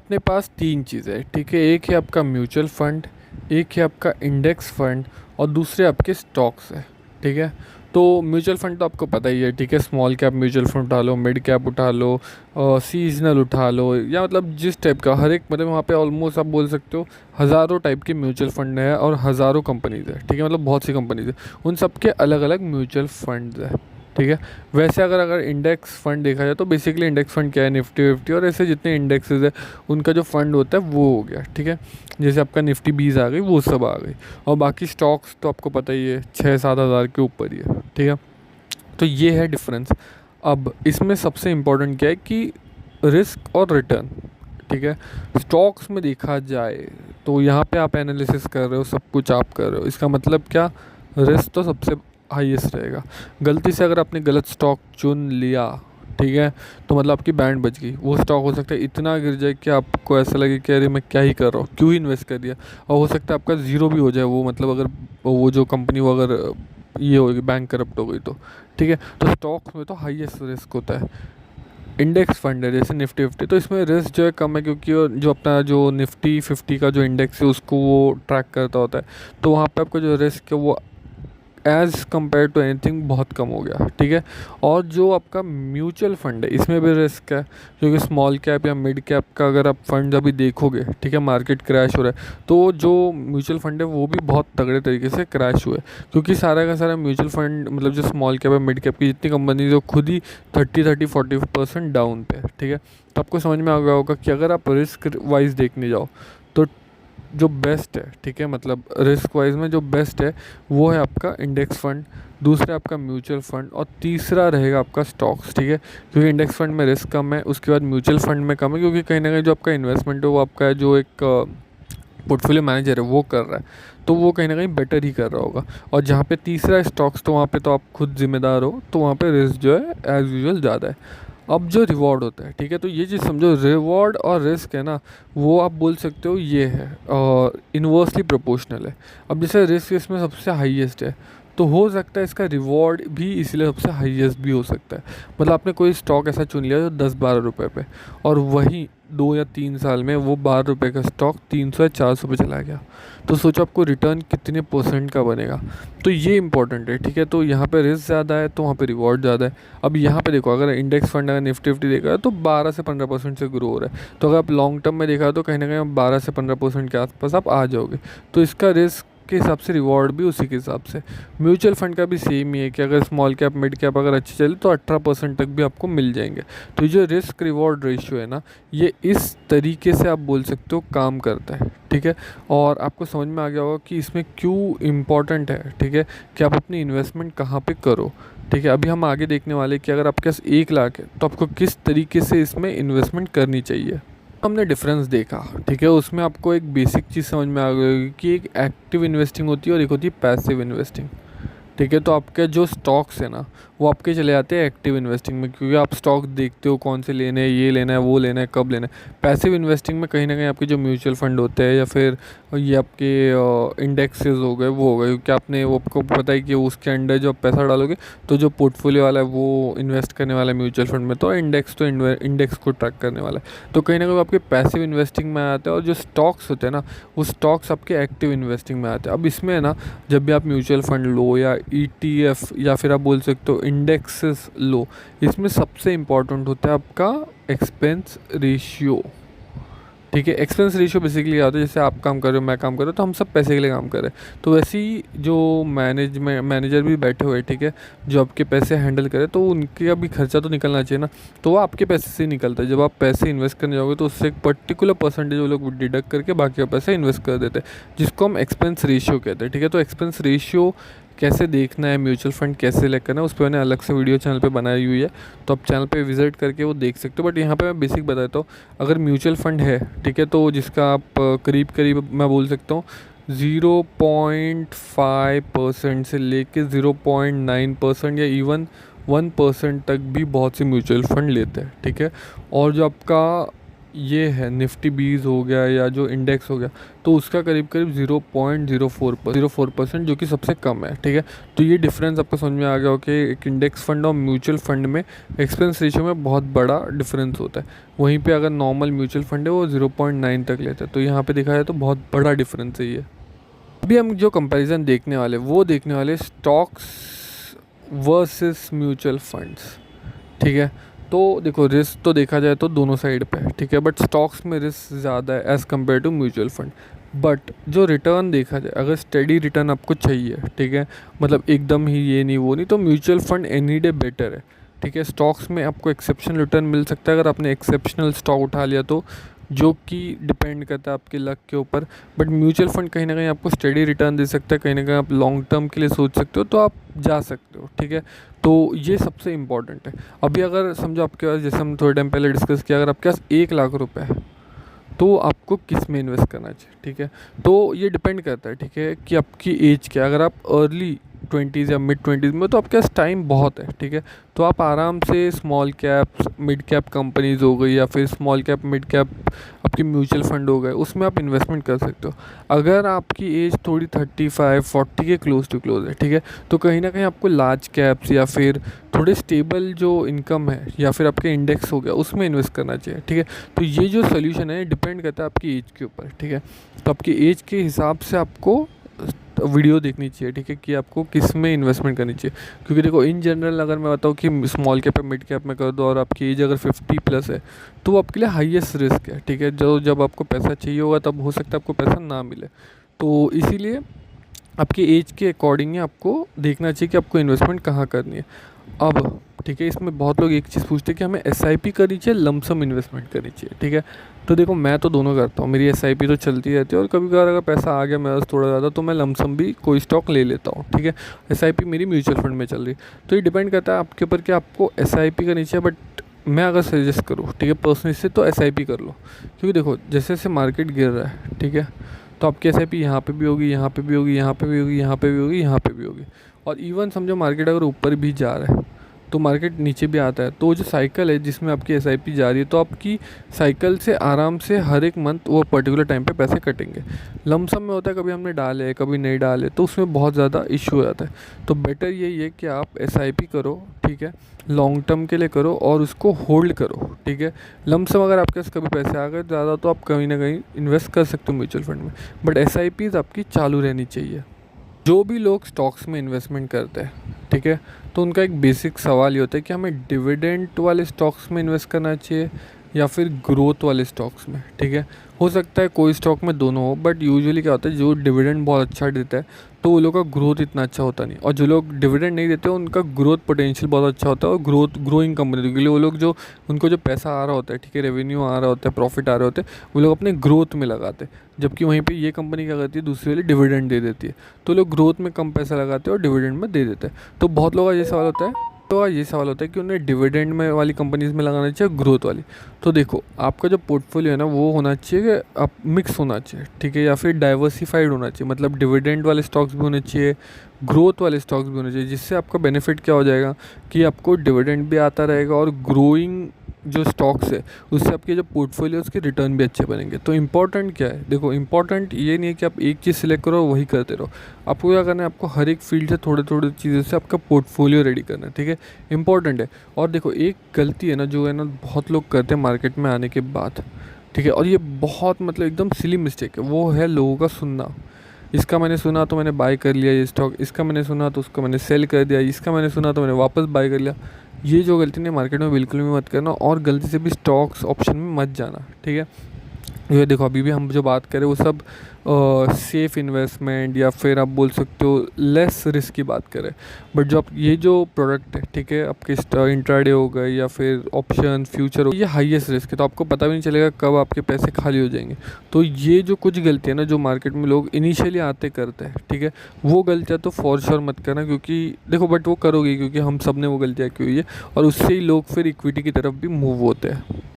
अपने पास तीन चीज़ें हैं, ठीक है। एक है आपका म्यूचुअल फंड, एक है आपका इंडेक्स फंड और दूसरे आपके स्टॉक्स है, ठीक है। तो म्यूचुअल फंड तो आपको पता ही है, ठीक है। स्मॉल कैप म्यूचुअल फंड उठा लो, मिड कैप उठा लो, सीजनल उठा लो, या मतलब जिस टाइप का हर एक, मतलब वहाँ पे ऑलमोस्ट आप बोल सकते हो हज़ारों टाइप के म्यूचुअल फंड है और हज़ारों कंपनीज़ है, ठीक है। मतलब बहुत सी कंपनीज़ है, उन सब के अलग अलग म्यूचुअल फंड्स है, ठीक है। वैसे अगर इंडेक्स फंड देखा जाए तो बेसिकली इंडेक्स फंड क्या है, निफ्टी विफ्टी और ऐसे जितने इंडेक्सेस है उनका जो फंड होता है वो हो गया, ठीक है। जैसे आपका निफ्टी 20 आ गई, वो सब आ गई। और बाकी स्टॉक्स तो आपको पता ही है 6-7 हज़ार के ऊपर ही है, ठीक है। तो ये है डिफरेंस। अब इसमें सबसे इम्पोर्टेंट क्या है कि रिस्क और रिटर्न, ठीक है। स्टॉक्स में देखा जाए तो यहाँ पे आप एनालिसिस कर रहे हो, सब कुछ आप कर रहे हो, इसका मतलब क्या, रिस्क तो सबसे हाईएस्ट रहेगा। गलती से अगर आपने गलत स्टॉक चुन लिया, ठीक है, तो मतलब आपकी बैंड बच गई। वो स्टॉक हो सकता है इतना गिर जाए कि आपको ऐसा लगे कि अरे मैं क्या ही कर रहा हूँ, क्यों ही इन्वेस्ट कर दिया। और हो सकता है आपका ज़ीरो भी हो जाए वो, मतलब अगर वो जो कंपनी वो अगर ये होगी, बैंक करप्ट हो गई तो, ठीक है। तो स्टॉक्स में तो हाईएस्ट रिस्क होता है। इंडेक्स फंड है जैसे निफ्टी फिफ्टी, तो इसमें रिस्क जो है कम है, क्योंकि जो अपना जो निफ्टी 50 का जो इंडेक्स है उसको वो ट्रैक करता होता है। तो वहाँ पे आपका जो रिस्क है वो एज़ कम्पेयर टू एनीथिंग बहुत कम हो गया, ठीक है। और जो आपका म्यूचुअल फंड है इसमें भी रिस्क है, क्योंकि स्मॉल कैप या मिड कैप का अगर आप फंड अभी देखोगे, ठीक है, मार्केट क्रैश हो रहा है, तो जो म्यूचुअल फंड है वो भी बहुत तगड़े तरीके से क्रैश हुए, क्योंकि सारा का सारा म्यूचुअल फंड, मतलब जो स्मॉल कैप या मिड कैप की जितनी कंपनी जो खुद ही 30-40% डाउन पे है, ठीक है। तो आपको समझ में आ गया होगा कि अगर आप रिस्क वाइज देखने जाओ तो जो बेस्ट है, ठीक है, मतलब रिस्क वाइज में जो बेस्ट है वो है आपका इंडेक्स फंड, दूसरा आपका म्यूचुअल फंड और तीसरा रहेगा आपका स्टॉक्स, ठीक है। क्योंकि इंडेक्स फंड में रिस्क कम है, उसके बाद म्यूचुअल फंड में कम है, क्योंकि कहीं ना कहीं जो आपका इन्वेस्टमेंट है वो आपका जो एक पोर्टफोलियो मैनेजर है वो कर रहा है, तो वो कहीं ना कहीं बेटर ही कर रहा होगा। और जहाँ पे तीसरा है स्टॉक्स, तो वहाँ पे तो आप खुद जिम्मेदार हो, तो वहाँ पे रिस्क जो है एज़ यूजुअल ज़्यादा है। अब जो रिवॉर्ड होता है, ठीक है, तो ये चीज़ समझो, रिवॉर्ड और रिस्क है ना, वो आप बोल सकते हो ये है और इन्वर्सली प्रोपोर्शनल है। अब जैसे रिस्क इसमें सबसे हाईएस्ट है, तो हो सकता है इसका रिवॉर्ड भी इसलिए सबसे हाईएस्ट भी हो सकता है। मतलब आपने कोई स्टॉक ऐसा चुन लिया जो 10-12 रुपये पे, और वही 2 या 3 साल में वो 12 रुपये का स्टॉक 300 या 400 पे चला गया, तो सोचो आपको रिटर्न कितने परसेंट का बनेगा। तो ये इंपॉर्टेंट है, ठीक है। तो यहाँ पे रिस्क ज़्यादा है तो वहाँ पे रिवॉर्ड ज़्यादा है। अब यहाँ पे देखो, अगर इंडेक्स फंड अगर निफ्टी फिफ्टी देखा है तो 12 से 15% से ग्रो हो रहा है, तो अगर आप लॉन्ग टर्म में देखा तो कहीं ना कहीं 12 से 15% के आसपास आप आ जाओगे। तो इसका रिस्क के हिसाब से रिवॉर्ड भी उसी के हिसाब से। म्यूचुअल फंड का भी सेम ही है कि अगर स्मॉल कैप मिड कैप अगर अच्छी चले तो 18% तक भी आपको मिल जाएंगे। तो ये जो रिस्क रिवॉर्ड रेशियो है ना, ये इस तरीके से आप बोल सकते हो काम करता है, ठीक है। और आपको समझ में आ गया होगा कि इसमें क्यों इम्पॉर्टेंट है, ठीक है, कि आप अपनी इन्वेस्टमेंट कहाँ पे करो, ठीक है। अभी हम आगे देखने वाले कि अगर आपके पास 1 लाख है तो आपको किस तरीके से इसमें इन्वेस्टमेंट करनी चाहिए। हमने डिफरेंस देखा, ठीक है, उसमें आपको एक बेसिक चीज़ समझ में आ गई कि एक एक्टिव इन्वेस्टिंग होती है और एक होती है पैसिव इन्वेस्टिंग, ठीक है। तो आपके जो स्टॉक्स है ना वो आपके चले जाते हैं एक्टिव इन्वेस्टिंग में, क्योंकि आप स्टॉक देखते हो कौन से लेने हैं, ये लेना है, वो लेना है, कब लेना है। पैसिव इन्वेस्टिंग में कहीं ना कहीं आपके जो म्यूचुअल फंड होते हैं या फिर ये आपके इंडेक्सेस हो गए, वो हो गए, क्योंकि आपने वो आपको पता है कि उसके अंडर जो आप पैसा डालोगे तो जो पोर्टफोलियो वाला है वो इन्वेस्ट करने वाला है म्यूचुअल फंड में, तो इंडेक्स तो इंडेक्स को ट्रैक करने वाला है। तो कहीं ना कहीं आपके पैसिव इन्वेस्टिंग में आते हैं, और जो स्टॉक्स होते हैं ना वो स्टॉक्स आपके एक्टिव इन्वेस्टिंग में आते हैं। अब इसमें है ना, जब भी आप म्यूचुअल फंड लो या ETF या फिर आप बोल सकते हो इंडेक्सेस लो, इसमें सबसे इम्पॉर्टेंट होता है आपका एक्सपेंस रेशियो, ठीक है। एक्सपेंस रेशियो बेसिकली क्या होता है, जैसे आप काम कर रहे हो, मैं काम कर रहा हूँ, तो हम सब पैसे के लिए काम कर रहे हैं, तो वैसे ही जो मैनेजर भी बैठे हुए, ठीक है, जो आपके पैसे हैंडल करे, तो उनके भी खर्चा तो निकलना चाहिए ना, तो वो आपके पैसे से ही निकलता है। जब आप पैसे इन्वेस्ट करने जाओगे तो उससे एक पर्टिकुलर परसेंटेज वो लोग डिडक्ट करके बाकी का पैसा इन्वेस्ट कर देते हैं, जिसको हम एक्सपेंस रेशियो कहते हैं, ठीक है। तो एक्सपेंस रेशियो कैसे देखना है, म्यूचुअल फंड कैसे सेलेक्ट करना है, उस पर मैंने अलग से वीडियो चैनल पे बनाई हुई है, तो आप चैनल पे विजिट करके वो देख सकते हो। बट यहाँ पे मैं बेसिक बताता हूँ, अगर म्यूचुअल फंड है, ठीक है, तो जिसका आप करीब करीब मैं बोल सकता हूँ 0.5% से लेके 0.9% या इवन 1% तक भी बहुत से म्यूचुअल फंड लेते हैं, ठीक है। और जो आपका ये है निफ्टी 20 हो गया या जो इंडेक्स हो गया, तो उसका करीब करीब 0.04% जो कि सबसे कम है, ठीक है। तो ये डिफरेंस आपको समझ में आ गया हो कि एक इंडेक्स फंड और म्यूचुअल फंड में एक्सपेंस रेशियो में बहुत बड़ा डिफरेंस होता है। वहीं पे अगर नॉर्मल म्यूचुअल फंड है वो 0.9 तक लेता है, तो यहाँ पे देखा जाए तो बहुत बड़ा डिफरेंस है ये। अभी हम जो कंपैरिजन देखने वाले वो देखने वाले स्टॉक्स वर्सेस म्यूचुअल फंड्स, ठीक है। तो देखो रिस्क तो देखा जाए तो दोनों साइड पे है, ठीक है, बट स्टॉक्स में रिस्क ज़्यादा है as compare to mutual fund. But जो रिटर्न देखा जाए, अगर स्टेडी रिटर्न आपको चाहिए, ठीक है, मतलब एकदम ही ये नहीं वो नहीं, तो mutual fund any day better है, ठीक है। स्टॉक्स में आपको एक्सेप्शनल रिटर्न मिल सकता है अगर आपने एक्सेप्शनल स्टॉक उठा लिया तो, जो कि डिपेंड करता है आपके लक के ऊपर। बट म्यूचुअल फंड कहीं ना कहीं आपको स्टेडी रिटर्न दे सकता है, कहीं ना कहीं आप लॉन्ग टर्म के लिए सोच सकते हो तो आप जा सकते हो, ठीक है। तो ये सबसे इम्पॉर्टेंट है। अभी अगर समझो आपके पास, जैसे हम थोड़े टाइम पहले डिस्कस किया, अगर आपके पास 1 लाख रुपए है तो आपको किस में इन्वेस्ट करना चाहिए, ठीक है। तो ये डिपेंड करता है, ठीक है, कि आपकी एज क्या है। अगर आप अर्ली 20s या मिड 20s में, तो आपके पास टाइम बहुत है, ठीक है। तो आप आराम से small cap mid cap companies हो गई या फिर स्मॉल कैप मिड कैप आपके म्यूचुअल फंड हो गए, उसमें आप इन्वेस्टमेंट कर सकते हो। अगर आपकी एज थोड़ी 35-40 के क्लोज टू क्लोज है, ठीक है, तो कहीं ना कहीं आपको लार्ज कैप्स या फिर थोड़े स्टेबल जो इनकम है या फिर आपके इंडेक्स हो गया उसमें इन्वेस्ट करना चाहिए, ठीक है। तो ये जो सोल्यूशन है डिपेंड करता है आपकी एज के ऊपर, ठीक है। तो आपकी एज के हिसाब से आपको वीडियो देखनी चाहिए, ठीक है, कि आपको किस में इन्वेस्टमेंट करनी चाहिए। क्योंकि देखो इन जनरल अगर मैं बताऊँ कि स्मॉल कैप या मिड कैप में कर दो और आपकी एज अगर 50+ है तो वो आपके लिए हाईएस्ट रिस्क है, ठीक है। जो जब आपको पैसा चाहिए होगा तब हो सकता है आपको पैसा ना मिले। तो इसीलिए आपकी एज के अकॉर्डिंग ही आपको देखना चाहिए कि आपको इन्वेस्टमेंट कहाँ करनी है। अब ठीक है, इसमें बहुत लोग एक चीज़ पूछते हैं कि हमें एसआईपी करनी चाहिए, लमसम इन्वेस्टमेंट करनी चाहिए, ठीक है। तो देखो मैं तो दोनों करता हूँ, मेरी एसआईपी तो चलती रहती है और कभी कभार अगर पैसा आ गया मेरे पास थोड़ा ज़्यादा तो मैं लमसम भी कोई स्टॉक ले लेता हूँ, ठीक है। एसआईपी मेरी म्यूचुअल फंड में चल रही, तो ये डिपेंड करता है आपके ऊपर कि आपको एसआईपी करनी चाहिए। बट मैं अगर सजेस्ट करूँ, ठीक है, पर्सनली से, तो एसआईपी कर लो। क्योंकि देखो जैसे जैसे मार्केट गिर रहा है, ठीक है, तो आपकी एसआईपी यहाँ पे भी होगी, यहाँ पे भी होगी, यहाँ पे भी होगी, यहाँ पे भी होगी, यहाँ पे भी होगी। और इवन समझो मार्केट अगर ऊपर भी जा रहा है तो मार्केट नीचे भी आता है, तो जो साइकिल है जिसमें आपकी एसआईपी जा रही है, तो आपकी साइकिल से आराम से हर एक मंथ वो पर्टिकुलर टाइम पे पैसे कटेंगे। लमसम में होता है कभी हमने डाले कभी नहीं डाले, तो उसमें बहुत ज़्यादा इशू हो जाता है। तो बेटर यही है कि आप एसआईपी करो, ठीक है, लॉन्ग टर्म के लिए करो और उसको होल्ड करो, ठीक है। लमसम अगर आपके पास कभी पैसे आ गए ज़्यादा तो आप कहीं ना कहीं इन्वेस्ट कर सकते हो म्यूचुअल फंड में, बट एसआईपीज़ आपकी चालू रहनी चाहिए। जो भी लोग स्टॉक्स में इन्वेस्टमेंट करते हैं, ठीक है, तो उनका एक बेसिक सवाल ये होता है कि हमें डिविडेंड वाले स्टॉक्स में इन्वेस्ट करना चाहिए या फिर ग्रोथ वाले स्टॉक्स में, ठीक है। हो सकता है कोई स्टॉक में दोनों हो, बट यूजुअली क्या होता है जो डिविडेंड बहुत अच्छा देता है तो वो लोग का ग्रोथ इतना अच्छा होता नहीं, और जो लोग डिविडेंड नहीं देते उनका ग्रोथ पोटेंशियल बहुत अच्छा होता है और ग्रोइंग कंपनी के लिए वो लोग जो उनको जो पैसा आ रहा होता है, ठीक है, रेवेन्यू आ रहा होता है, प्रॉफिट आ रहे होते हैं, वो लोग अपने ग्रोथ में लगाते हैं। जबकि वहीं पे ये कंपनी क्या करती है, दूसरी वाली डिविडेंड दे देती है, तो लोग ग्रोथ में कम पैसा लगाते हैं और डिविडेंड में दे देते हैं। तो बहुत लोगों का ये सवाल होता है कि उन्हें डिविडेंड में वाली कंपनीज में लगाना चाहिए ग्रोथ वाली। तो देखो आपका जो पोर्टफोलियो है ना वो होना चाहिए कि आप मिक्स होना चाहिए, ठीक है, या फिर डाइवर्सिफाइड होना चाहिए। मतलब डिविडेंड वाले स्टॉक्स भी होने चाहिए, ग्रोथ वाले स्टॉक्स भी होने चाहिए, जिससे आपका बेनिफिट क्या हो जाएगा कि आपको डिविडेंड भी आता रहेगा और ग्रोइंग जो स्टॉक्स है उससे आपके जो पोर्टफोलियो उसके रिटर्न भी अच्छे बनेंगे। तो इंपॉर्टेंट क्या है, देखो इंपॉर्टेंट ये नहीं है कि आप एक चीज़ सिलेक्ट करो और वही करते रहो। आपको क्या करना है, आपको हर एक फील्ड से थोड़े थोड़े चीज़ों से आपका पोर्टफोलियो रेडी करना है, ठीक है, इंपॉर्टेंट है। और देखो एक गलती है ना जो है ना बहुत लोग करते हैं मार्केट में आने के बाद, ठीक है, और ये बहुत मतलब एकदम सिली मिस्टेक है, वो है लोगों का सुनना। इसका मैंने सुना तो मैंने बाय कर लिया ये स्टॉक, इसका मैंने सुना तो उसको मैंने सेल कर दिया, इसका मैंने सुना तो मैंने वापस बाय कर लिया। ये जो गलती नहीं मार्केट में बिल्कुल भी मत करना, और गलती से भी स्टॉक्स ऑप्शन में मत जाना, ठीक है। ये देखो अभी भी हम जो बात करें वो सब सेफ़ इन्वेस्टमेंट या फिर आप बोल सकते हो लेस रिस्क की बात करें। बट जो आप ये जो प्रोडक्ट है, ठीक है, आपके इंट्राडे हो गए या फिर ऑप्शन फ्यूचर हो, ये हाईएस्ट रिस्क है, तो आपको पता भी नहीं चलेगा कब आपके पैसे खाली हो जाएंगे। तो ये जो कुछ गलतियाँ ना जो मार्केट में लोग इनिशियली आते करते हैं, ठीक है, वो गलतियाँ तो फॉर श्योर मत करना, क्योंकि देखो बट वो करोगे क्योंकि हम सब ने वो गलतियाँ की हुई है और उससे ही लोग फिर इक्विटी की तरफ भी मूव होते हैं।